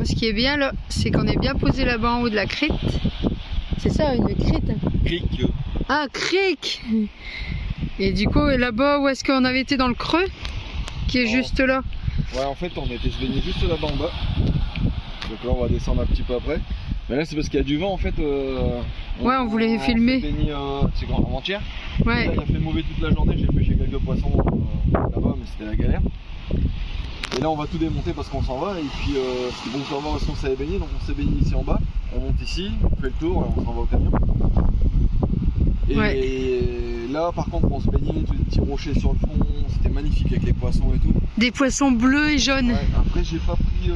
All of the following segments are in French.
Moi, ce qui est bien là, c'est qu'on est bien posé là-bas en haut de la crête. C'est ça, une crête? Cric. Ah, cric. Et du coup, là-bas, où est-ce qu'on avait été dans le creux? Qui est juste là. Ouais, en fait, on était se baigner juste là-bas en bas. Donc là, on va descendre un petit peu après. Mais là, c'est parce qu'il y a du vent en fait. Ouais, on voulait filmer. On s'est baigné avant-hier. Ouais. Là, il a fait mauvais toute la journée. J'ai pêché quelques poissons là-bas, mais c'était la galère. Et là, on va tout démonter parce qu'on s'en va. Et puis, c'était bon pour voir parce qu'on s'avait baigné. Donc, on s'est baigné ici en bas. On monte ici, on fait le tour et on s'en va au camion. Et ouais. là, par contre, on se baignait, tous les petits rochers sur le fond. C'était magnifique avec les poissons et tout. Des poissons bleus et jaunes. Ouais, après, j'ai pas pris.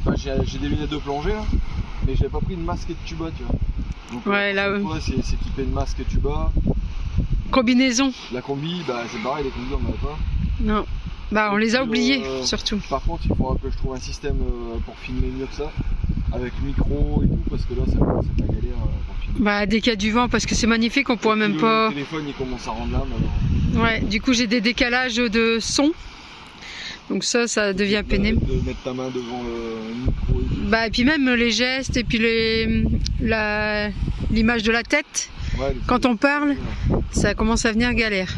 Enfin, j'ai des lunettes de plongée là, mais j'avais pas pris de masque et de tuba, tu vois. Donc, ouais, là. C'est équipé de masque et tuba. Combinaison. La combi, bah c'est pareil, les combis on n'avait pas. Non. Bah on les a oubliés surtout. Par contre, il faudra que je trouve un système pour filmer mieux que ça, avec micro et tout, parce que là ça commence à être la galère pour filmer. Bah dès qu'il y a du vent, parce que c'est magnifique, on pourra même pas. Le téléphone il commence à rendre l'âme. Ouais, du coup j'ai des décalages de son. Donc ça devient pénible. De mettre ta main devant le micro. Bah et puis même les gestes et puis l'image de la tête. Ouais, quand on parle, ça commence à venir galère.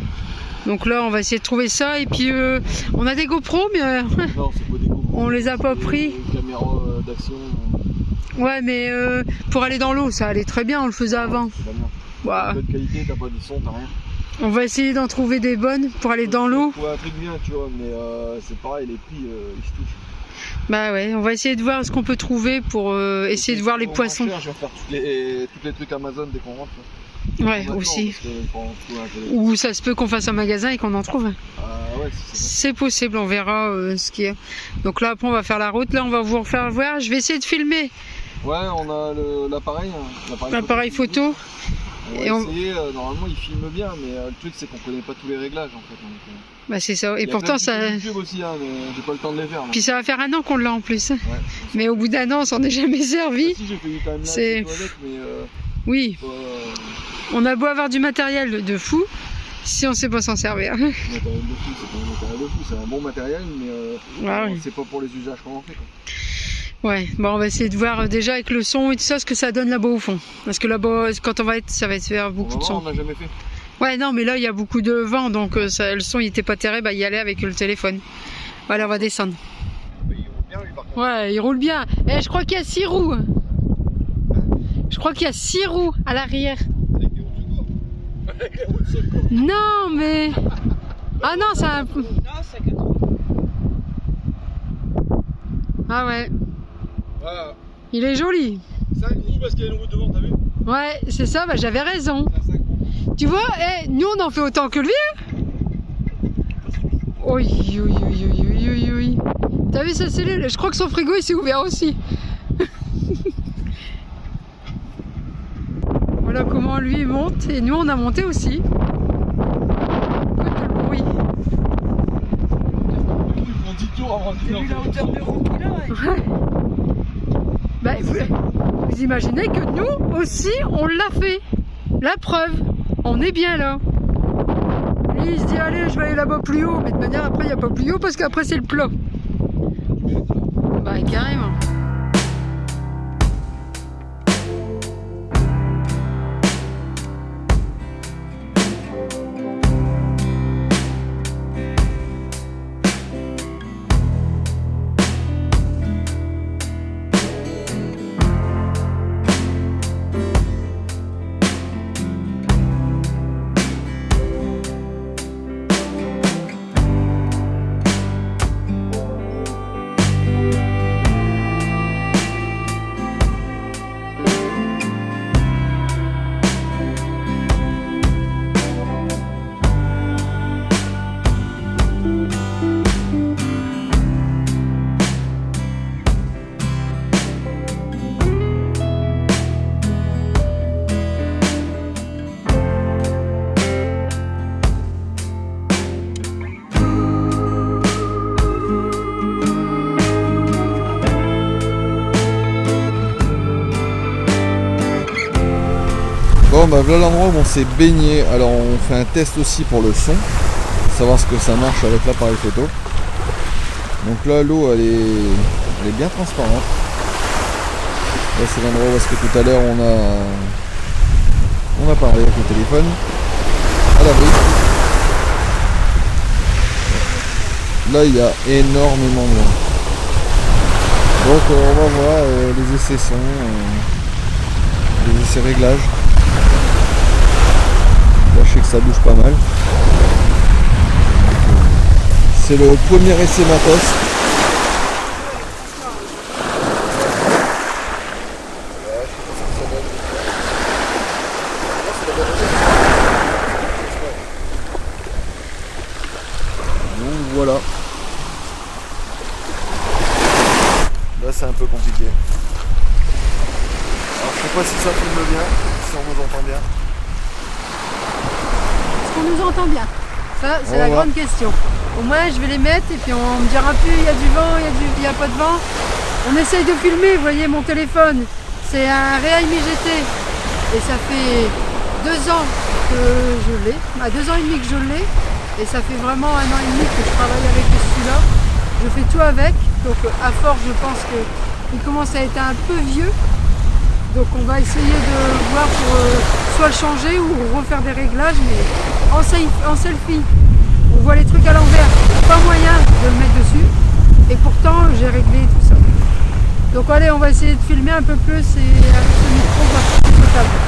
Donc là on va essayer de trouver ça et puis on a des GoPro mais non, c'est pas des GoPro, on les a pas pris. Des caméras d'action. Ouais mais pour aller dans l'eau ça allait très bien, on le faisait avant. C'est pas de qualité, t'as pas de son, t'as rien. On va essayer d'en trouver des bonnes pour aller dans l'eau. Ouais, un truc bien, tu vois, mais c'est pareil, les prix ils se touchent. Bah ouais, on va essayer de voir ce qu'on peut trouver pour essayer de voir les poissons. Cher, je vais faire tous les trucs Amazon dès qu'on rentre. Ouais, aussi. Ou ça se peut qu'on fasse un magasin et qu'on en trouve. Ouais, c'est possible, on verra ce qu'il y a. Donc là, après, on va faire la route. Là, on va vous refaire voir. Je vais essayer de filmer. Ouais, on a l'appareil photo. On va essayer, normalement il filme bien, mais le truc c'est qu'on connaît pas tous les réglages en fait. Donc, bah c'est ça, et pourtant ça. YouTube aussi, hein, mais j'ai pas le temps de les faire. Puis ça va faire un an qu'on l'a en plus. Ouais, mais au bout d'un an, on s'en est jamais servi. Bah, si, j'ai fait du timelapse avec, mais. Oui. On a beau avoir du matériel de fou, si on sait pas s'en servir. Le matériel de fou, c'est pas un matériel de fou, c'est un bon matériel, mais c'est pas pour les usages qu'on en fait. Quoi. Ouais, bon, on va essayer de voir déjà avec le son et tout ça ce que ça donne là-bas au fond. Parce que là-bas, quand on va être, ça va être faire beaucoup de son. On n'a jamais fait. Ouais, non, mais là il y a beaucoup de vent, donc le son il était pas terrible à y aller avec le téléphone. Voilà, on va descendre. Il roule bien lui par contre. Ouais, il roule bien. Eh, je crois qu'il y a 6 roues. Je crois qu'il y a 6 roues à l'arrière. Avec des roues de secours. Non, mais. Ah non, c'est un. Non, c'est 4 roues. Ah ouais. Voilà. Il est joli. 5 roues parce qu'il y a une roue devant, t'as vu? Ouais, c'est ça, bah j'avais raison. Tu vois, nous on en fait autant que lui. Oui, oui, oui, oui, oui, oui. T'as vu sa cellule? Je crois que son frigo il s'est ouvert aussi. Voilà comment lui monte et nous on a monté aussi. Écoute le bruit. Ils font 10 tours avant de T'as vu la hauteur de roue qu'il a? Ouais. Bah, vous imaginez que nous aussi on l'a fait. La preuve, on est bien là. Lui il se dit allez je vais aller là-bas plus haut, mais de manière après il n'y a pas plus haut parce qu'après c'est le plat. Bah carrément. Bon bah voilà l'endroit où on s'est baigné. Alors on fait un test aussi pour le son, savoir ce que ça marche avec l'appareil photo. Donc là l'eau elle est Elle est bien transparente. Là c'est l'endroit où est-ce que tout à l'heure on a parlé avec le téléphone. À l'abri. Là il y a énormément de vent. Donc on va voir les essais son, les essais réglages. Là je sais que ça bouge pas mal. C'est le premier essai matos. Donc voilà. Là c'est un peu compliqué. Alors je sais pas si ça filme bien, si on nous entend bien. Est-ce qu'on nous entend bien? Ça, c'est On va la voir. grande question. Au moins, je vais les mettre et puis on me dira plus il y a du vent, il y a pas de vent. On essaye de filmer, vous voyez mon téléphone. C'est un Realme GT et ça fait 2 ans que je l'ai. 2 ans et demi que je l'ai et ça fait vraiment 1 an et demi que je travaille avec celui-là. Je fais tout avec, donc à force je pense qu'il commence à être un peu vieux. Donc on va essayer de voir pour soit le changer ou refaire des réglages, mais en selfie, on voit les trucs à l'envers, pas moyen de le mettre dessus. Et pourtant j'ai réglé tout ça. Donc allez, on va essayer de filmer un peu plus et avec ce micro, on va faire tout totalement.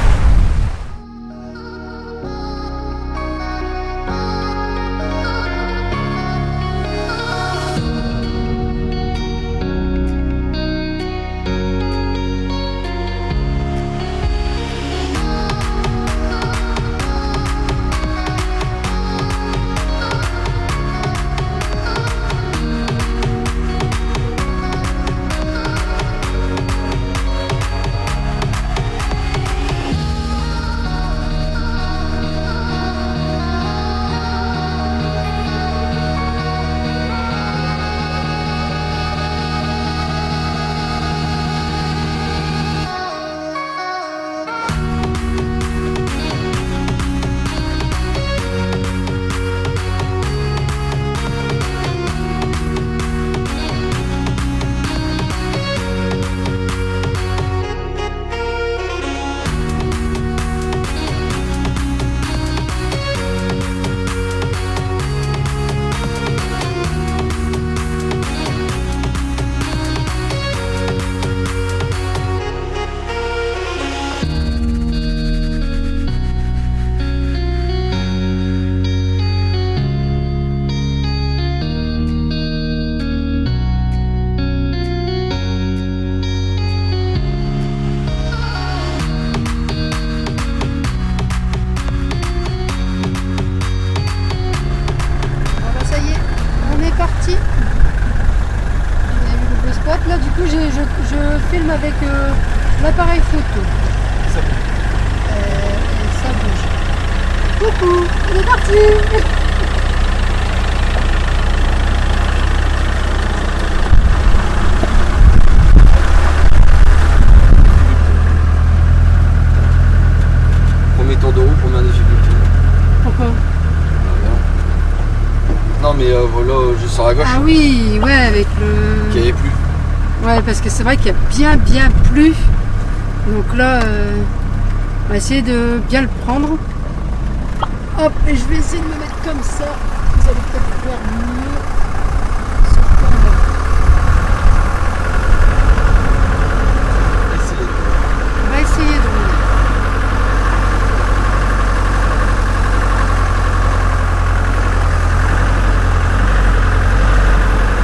Là du coup je filme avec l'appareil photo. Ça bouge. Et ça bouge. Coucou, on est parti. Premier tour de roue, première difficulté. Pourquoi? Non mais voilà, juste sur la gauche. Ah oui, ouais, avec le... Qui avait plu. Ouais, parce que c'est vrai qu'il y a bien plu. Donc là, on va essayer de bien le prendre. Hop, et je vais essayer de me mettre comme ça. Vous allez peut-être voir mieux. Sur le camp. On va essayer de rouler.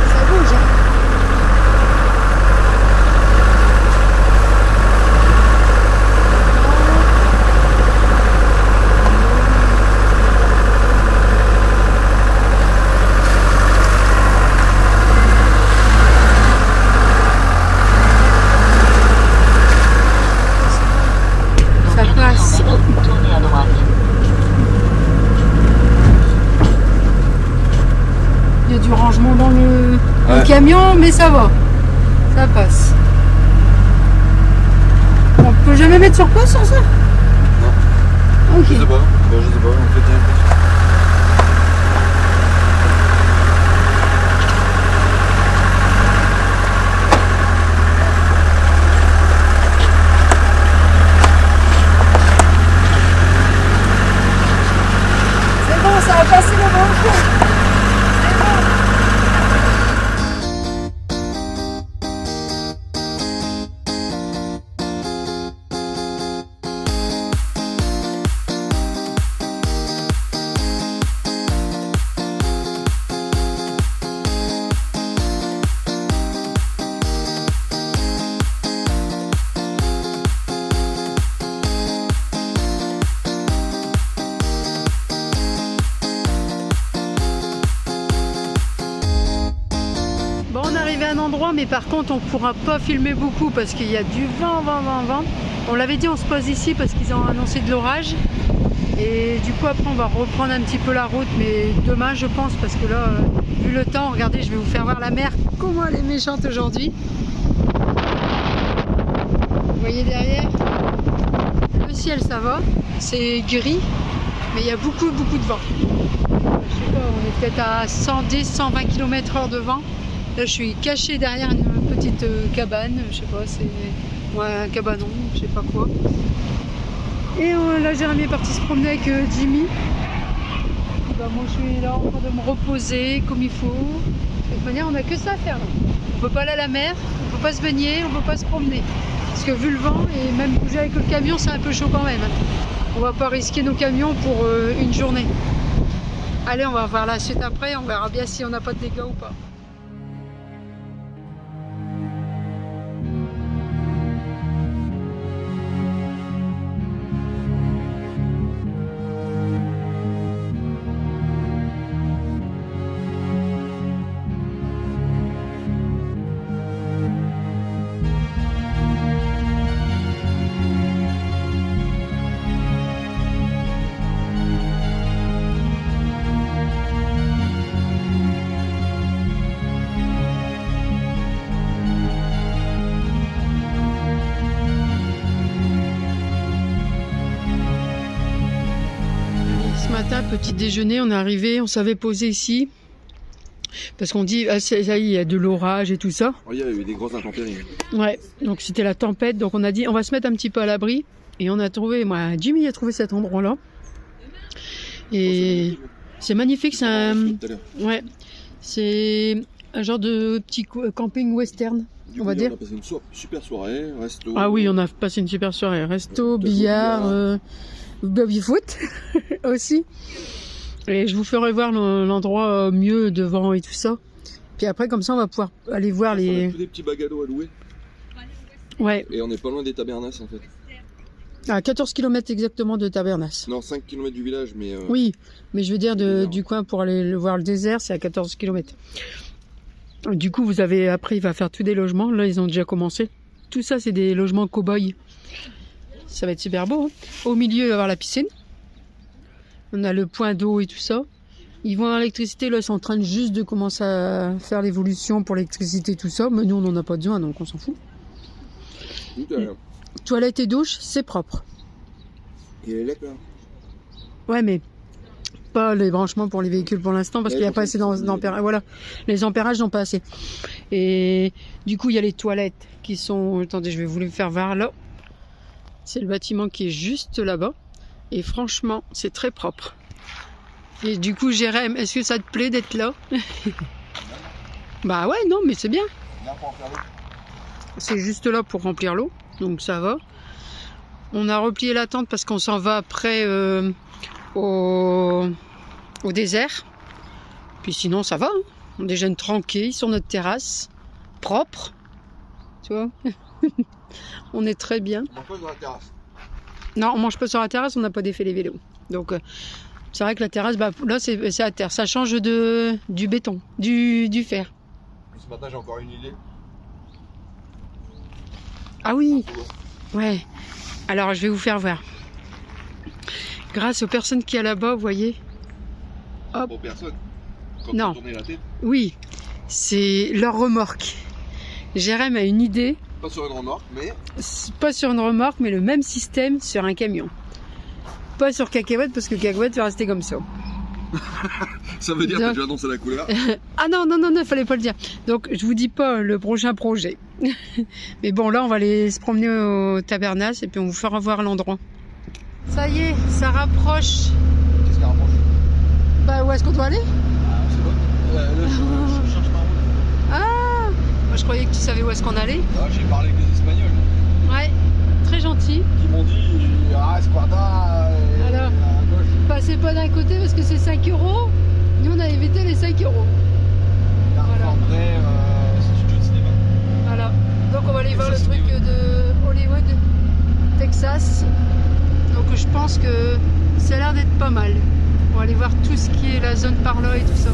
Ça bouge, hein. Ça passe. Tournez à droite. Il y a du rangement dans le Ouais. camion, mais ça va. Ça passe. On peut jamais mettre sur pause sans ça? Non. Ok. Je sais pas. Bah, je sais pas, on fait bien. arriver à un endroit, mais par contre on pourra pas filmer beaucoup parce qu'il y a du vent. On l'avait dit, on se pose ici parce qu'ils ont annoncé de l'orage. Et du coup après on va reprendre un petit peu la route, mais demain je pense, parce que là, vu le temps, regardez, je vais vous faire voir la mer, comment elle est méchante aujourd'hui. Vous voyez derrière, le ciel ça va, c'est gris, mais il y a beaucoup de vent. Je sais pas, on est peut-être à 110-120 km/h de vent. Là je suis cachée derrière une petite cabane, je sais pas, c'est un cabanon, je sais pas quoi. Et là Jérémy est parti se promener avec Jimmy. Bah, moi je suis là en train de me reposer comme il faut. De toute manière on n'a que ça à faire là. On peut pas aller à la mer, on peut pas se baigner, on peut pas se promener. Parce que vu le vent et même bouger avec le camion c'est un peu chaud quand même. On va pas risquer nos camions pour une journée. Allez, on va voir la suite après, on verra bien si on n'a pas de dégâts ou pas. Petit déjeuner, on est arrivé, on s'avait posé ici parce qu'on dit ah, ça y est, il y a de l'orage et tout ça. Oh, il y a eu des grosses intempéries. Ouais, donc c'était la tempête, donc on a dit on va se mettre un petit peu à l'abri et on a trouvé, Jimmy a trouvé cet endroit-là et c'est magnifique, c'est un genre de petit camping western. On va dire. On a passé une super soirée, resto. Ah oui, on a passé une super soirée, resto, billard. Baby-foot aussi. Et je vous ferai voir l'endroit mieux devant et tout ça. Puis après, comme ça, on va pouvoir aller voir les... On a tous des petits bagados à louer. Ouais. Et on n'est pas loin des Tabernas en fait. À 14 km exactement de Tabernas. Non, 5 km du village, mais... Oui, mais je veux dire du coin pour aller voir le désert, c'est à 14 km. Du coup, vous avez... Après, il va faire tous des logements. Là, ils ont déjà commencé. Tout ça, c'est des logements cow-boys. Ça va être super beau. Hein. Au milieu, il va y avoir la piscine. On a le point d'eau et tout ça. Ils vont à l'électricité. Là, ils sont en train juste de commencer à faire l'évolution pour l'électricité et tout ça. Mais nous, on n'en a pas besoin, donc on s'en fout. Toilette et douche, c'est propre. Il est là. Ouais, mais pas les branchements pour les véhicules pour l'instant parce qu'il n'y a pas assez d'ampérage. Voilà, les ampérages n'ont pas assez. Et du coup, il y a les toilettes qui sont... Attendez, je vais vous les faire voir là. C'est le bâtiment qui est juste là-bas. Et franchement, c'est très propre. Et du coup, Jérém, est-ce que ça te plaît d'être là? Bah ouais, non, mais c'est bien. C'est juste là pour remplir l'eau. Donc ça va. On a replié la tente parce qu'on s'en va après au désert. Puis sinon, ça va. Hein. On déjeune tranquille sur notre terrasse. Propre. Tu vois. On est très bien. On mange pas sur la terrasse. Non, on mange pas sur la terrasse, on n'a pas défait les vélos. Donc c'est vrai que la terrasse, bah, là c'est à terre. Ça change du béton, du fer. Ce matin j'ai encore une idée. Ah oui. Ouais. Alors je vais vous faire voir. Grâce aux personnes qui y a là-bas, vous voyez. Hop. Pour personne. Quand non. Tourner la tête. Oui. C'est leur remorque. Jérém a une idée. Pas sur une remorque, mais... Pas sur une remorque, mais le même système sur un camion. Pas sur Cacahuète, parce que Cacahuète va rester comme ça. Ça veut dire que tu annonces la couleur. Ah non, fallait pas le dire. Donc, je vous dis pas le prochain projet. Mais bon, là, on va aller se promener au Tabernas, et puis on vous fera voir l'endroit. Ça y est, ça rapproche. Qu'est-ce qui rapproche? Bah, où est-ce qu'on doit aller? Ah, c'est bon. Là, je cherche ma route. Ah, moi, je croyais que tu savais où est-ce qu'on allait. Ah, j'ai parlé avec les Espagnols. Ouais, très gentil. Qui m'ont dit, Esquadra, alors, à gauche. Passez pas d'un côté parce que c'est 5 €. Nous, on a évité les 5 €. Voilà. Studio de cinéma. Voilà. Donc, on va aller voir le truc de Hollywood, Texas. Donc, je pense que ça a l'air d'être pas mal. On va aller voir tout ce qui est la zone par là et tout ça.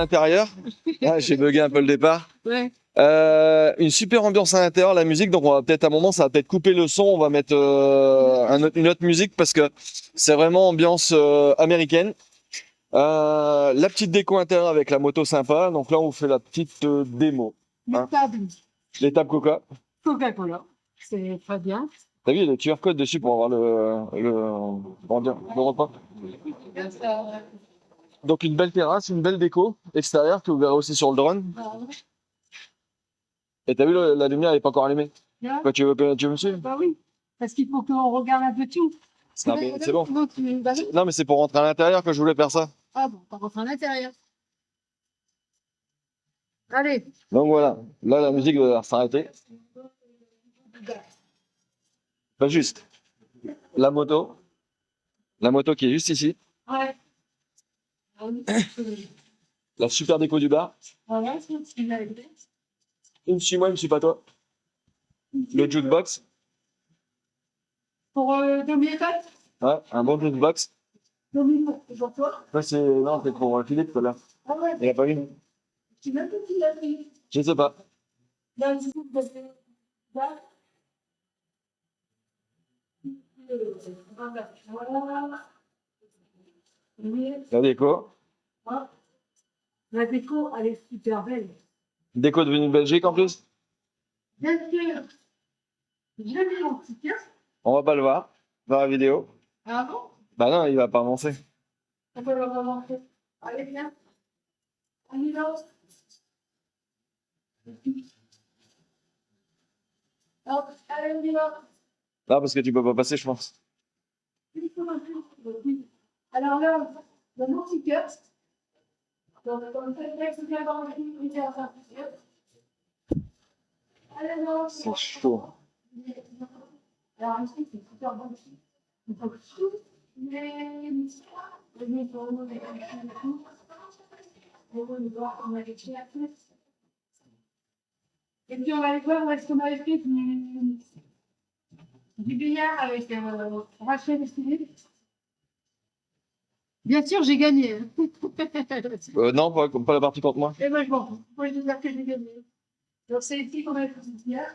l'intérieur. Ah, j'ai bugué un peu le départ. Ouais. Une super ambiance à l'intérieur, la musique. Donc on va peut-être à un moment, ça va peut-être couper le son. On va mettre une autre musique parce que c'est vraiment ambiance américaine. La petite déco intérieure avec la moto sympa. Donc là, on vous fait la petite démo. Les Hein. tables Les tables Coca. Coca-Cola. C'est très bien. T'as vu, il y a des QR codes dessus pour avoir le repas. Donc une belle terrasse, une belle déco extérieure que vous verrez aussi sur le drone. Et t'as vu, la lumière elle est pas encore allumée. Quoi, tu veux me suivre? Bah oui, parce qu'il faut qu'on regarde un peu tout. Non, mais c'est bon. Donc, bah oui. Non mais c'est pour rentrer à l'intérieur que je voulais faire ça. Ah bon, on va rentrer à l'intérieur. Allez. Donc voilà, là la musique va s'arrêter. Pas juste. La moto qui est juste ici. Ouais. La super déco du bar. Voilà, c'est ce qu'il a été. Une suis moi, une suis pas toi. Le jukebox. Pour Dominique, Ouais, un bon jukebox. Dominique, c'est pour toi. Ouais, non, c'est pour Philippe tout à l'heure. Ah ouais, Il a pas une. tu m'as dit qu'il a fait. Je sais pas. Dans le groupe de là. Voilà. Oui. La déco. La déco, elle est super belle. Déco de Belgique en plus. Bien sûr. J'ai mis mon petit casque. On va pas le voir dans la vidéo. Ah bon? Bah non, il va pas avancer. On peut le remonter. Allez, viens. On y va. Hop, allez, on y va. Non, parce que tu peux pas passer, je pense. Alors là, le mon petit casque. Donc, comme ça, il faut bien avoir un petit peu de allez, non. C'est chaud. Alors, ici, c'est super bon. Il faut tout les micros, les calculs et tout. On va voir comment on a fait la tête. Et puis, on va aller voir où est-ce qu'on avait fait du billard avec Rachel et Philippe. Bien sûr, j'ai gagné. Non, pas la partie contre moi. Et moi, je m'en fous. Moi, je dis que j'ai gagné. Donc, c'est ici qu'on a fait du billard.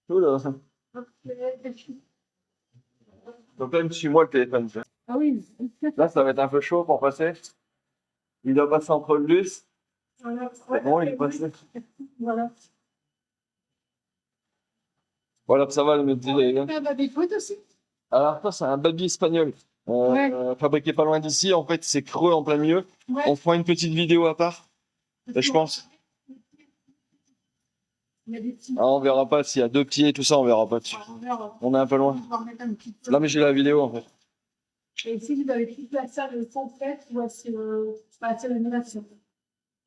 Oula. Donc là, suis-moi le téléphone. Ah oui. Là, ça va être un peu chaud pour passer. Il doit passer entre le bus. Voilà. Bon, il est passé. Voilà. Voilà, ça va, le métier. On a un baby-foot aussi. Alors, ça, c'est un baby espagnol. Ouais. Fabriqué pas loin d'ici. En fait, c'est creux en plein milieu. Ouais. On fera une petite vidéo à part, je pense. Il y a des petits. Ah, on verra pas s'il y a 2 pieds et tout ça, on verra pas dessus. On verra. On est un peu loin. On va remettre un petit peu. Là, mais j'ai la vidéo en fait. Et ici, vous avez toute la salle sans fête ou c'est l'animation.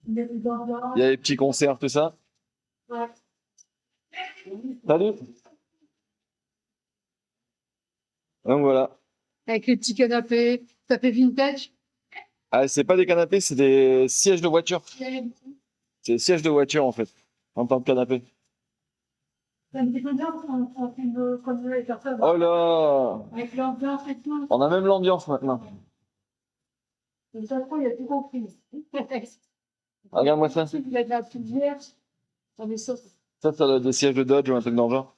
Il y a des dortoirs. Il y a les petits concerts, tout ça. Ouais. Salut. Donc voilà. Avec les petits canapés. Ça fait vintage. Ah, c'est pas des canapés, c'est des sièges de voiture. Il y a C'est des sièges de voiture en fait, en tant que canapé. ça me dit bien qu'on peut continuer à faire ça. Oh là. Avec l'ambiance et tout. On a même l'ambiance maintenant. De toute façon, il y a tout compris. Regarde-moi ça. Il y a de la petite vierge. On est sur. Ça doit être des sièges de Dodge ou un truc dans le genre.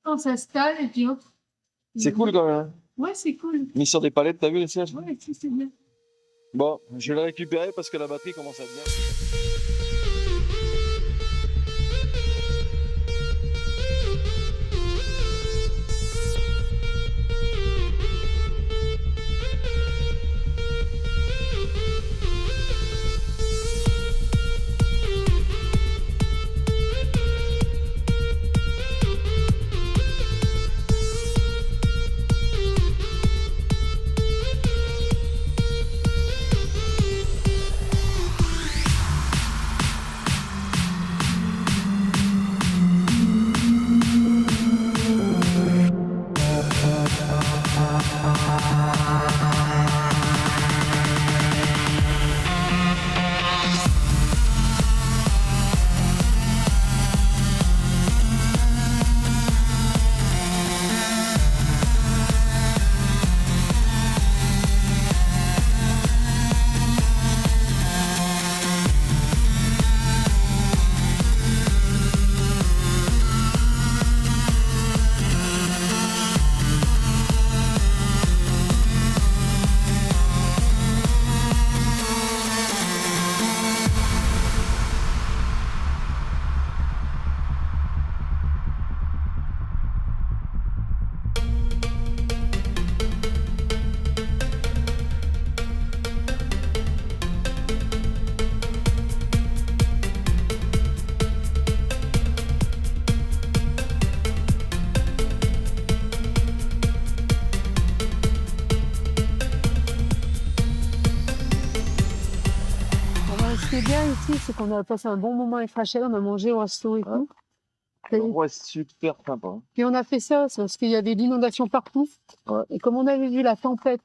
On s'installe et puis hop. C'est cool quand même. Hein. Ouais, c'est cool. Mis sur des palettes, t'as vu les sièges? Ouais, c'est bien. Bon, je vais le récupérer parce que la batterie commence à être bien. qui est bien ici, c'est qu'on a passé un bon moment avec Rachel, on a mangé au resto et tout. Et Ouais, c'est super sympa. Hein. puis on a fait ça, c'est parce qu'il y avait l'inondation partout. Ouais. Et comme on avait vu la tempête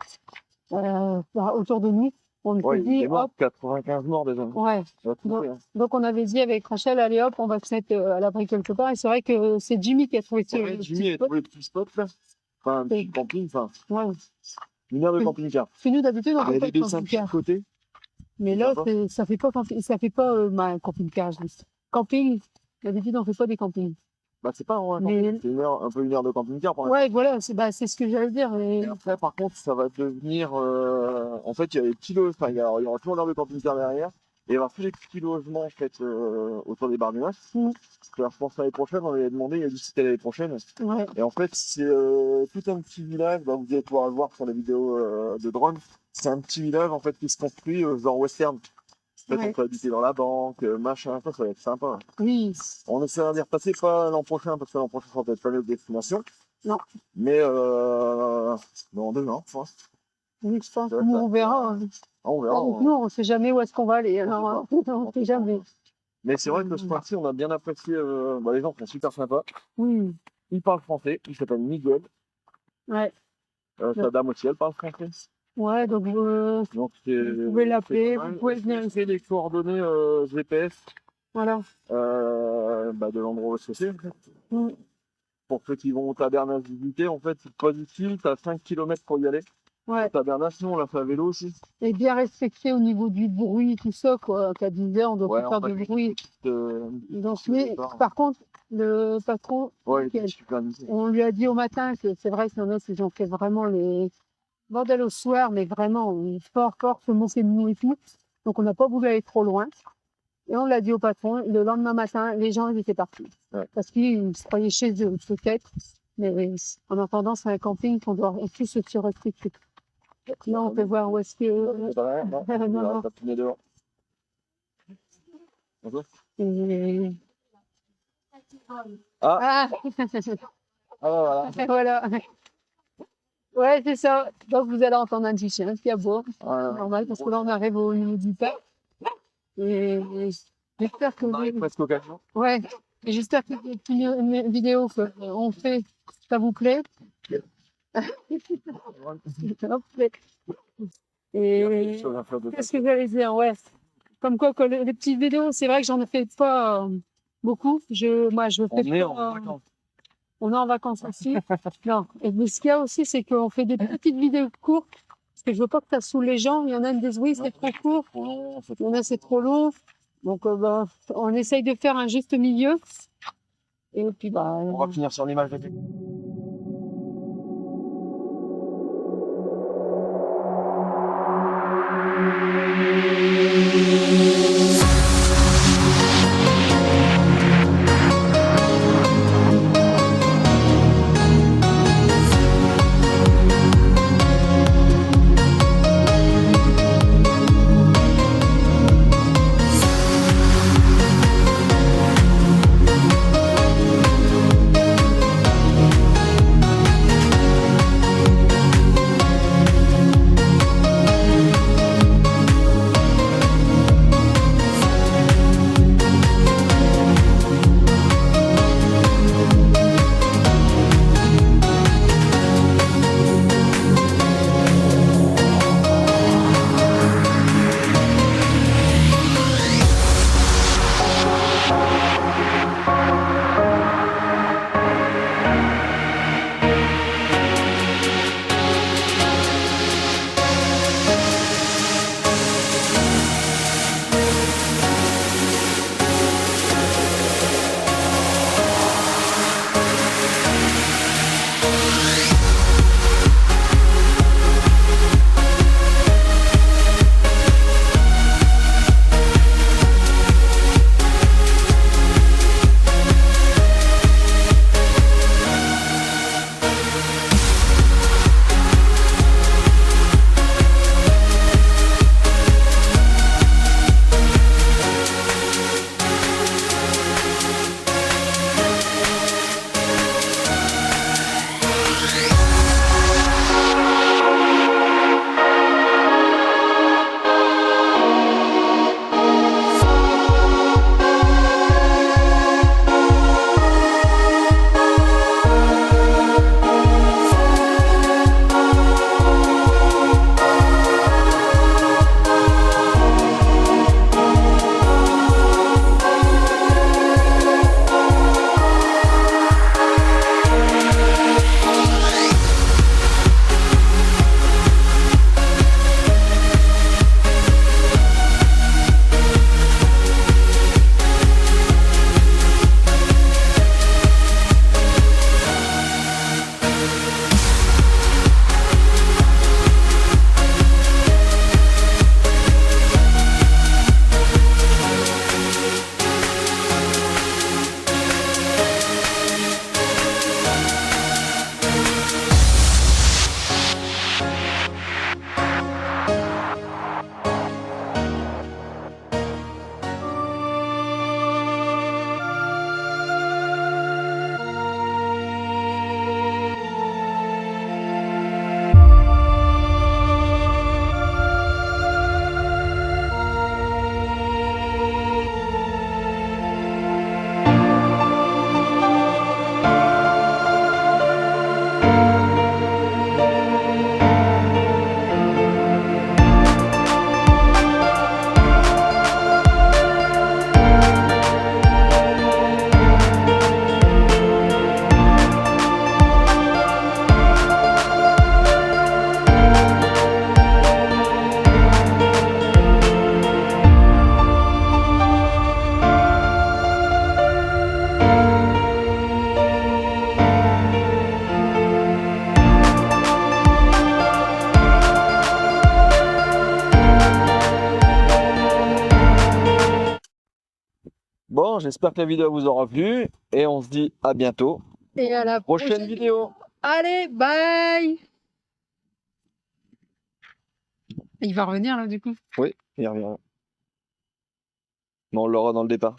autour de nous, on Ouais, s'est il dit, est mort, hop, 95 morts déjà. ouais. Ça va tout Donc, couper, hein. donc on avait dit avec Rachel, allez hop, on va se mettre à l'abri quelque part. Et c'est vrai que c'est Jimmy qui a trouvé ce Ouais, Jimmy petit a spot. trouvé le petit spot là. Enfin, un petit camping, enfin, Ouais. une heure de Oui. camping-car. Parce que nous, d'habitude, on Il y fait a pas des de dessins de camping-car. côté. Mais C'est là, sympa. ça fait pas camping-car. Je dis. Camping, d'habitude, on fait pas des campings. Bah, c'est pas un Mais- camping, c'est un peu une heure de camping-car pour Ouais, voilà, c'est ce que j'allais dire. Et... Et après, par contre, ça va devenir. En fait, il y a les petits logements. Enfin, il y aura toujours l'heure de camping-car derrière. Et il y aura tous les petits logements en fait, autour des Barres du Mas. Mm. Parce que je pense l'année prochaine, on avait demandé, il a dit que c'était l'année prochaine. Ouais, Et en fait, c'est tout un petit village. Bah, vous allez pouvoir le voir sur les vidéos de drone. C'est un petit village en fait qui se construit genre western. En fait, Ouais. on peut habiter dans la banque, machin, ça va être sympa. oui, On essaiera d'y repasser, pas l'an prochain, parce que l'an prochain, ça sera peut-être pas notre destination. Non. Mais dans 2 ans, je pense. oui, je pense. Ouais, Nous, ça- on verra. Ah, on verra. Donc, nous, on sait jamais où est-ce qu'on va aller. Alors, on sait jamais. Mais c'est vrai que ce point-ci, on a bien apprécié. Les gens sont super sympas. Oui, Il parle français. Il s'appelle Miguel. ouais. Sa dame aussi, elle parle français. Ouais, donc, Donc, vous pouvez l'appeler, c'est pas mal. vous pouvez venir ici. C'est les coordonnées GPS Voilà. de l'endroit où c'est. Mm. Pour ceux qui vont au Tabernas visiter, en fait, c'est pas difficile. T'as 5 km pour y aller. Ouais. Au Tabernas, sinon, on l'a fait à vélo aussi. Et bien respecté au niveau du bruit, tout ça, quoi. Qu'à 10 heures, on doit Ouais, pas on faire va de bruit. Donc, au mais, départ. par contre, le patron, Ouais, qui a- c'est super nickel. on lui a dit au matin que c'est vrai qu'il y en a qui ont fait vraiment les bordel au soir, mais vraiment fort, se moquer de nous et tout. Donc on n'a pas voulu aller trop loin. Et on l'a dit au patron. Le lendemain matin, les gens ils étaient partis. Ouais. Parce qu'ils se croyaient chez eux, peut-être. Mais en attendant, c'est un camping qu'on doit tous se respecter. Là, on peut voir où est-ce que... C'est pas vrai, non. Non, non. T'as tourné dehors. Bonjour. Et... Ah. Ah, Ah, voilà. voilà. Ouais, c'est ça. Donc vous allez entendre un petit chien qui aboie. Voilà. Normal, parce que là, on arrive au niveau du parc. Et j'espère que... On arrive presque au camion. Ouais, et j'espère que les petites vidéos qu'on fait, ça vous plaît. Hop. Et qu'est-ce que j'allais dire? Ouais. Comme quoi, que les petites vidéos, c'est vrai que j'en ai fait pas beaucoup. Moi, je fais On est pas, en vacances. on est en vacances aussi. Non. Et mais ce qu'il y a aussi, c'est qu'on fait des petites vidéos courtes. Parce que je veux pas que ça saoule les gens. Il y en a qui disent oui, c'est trop court. Trop long, Il y en a, c'est trop long. Donc, on essaye de faire un juste milieu. Et puis, On va finir sur l'image de Bon, j'espère que la vidéo vous aura plu et on se dit à bientôt. Et à la Prochaine vidéo. Allez, bye. Il va revenir là du coup. Oui, il revient. Mais on l'aura dans le départ.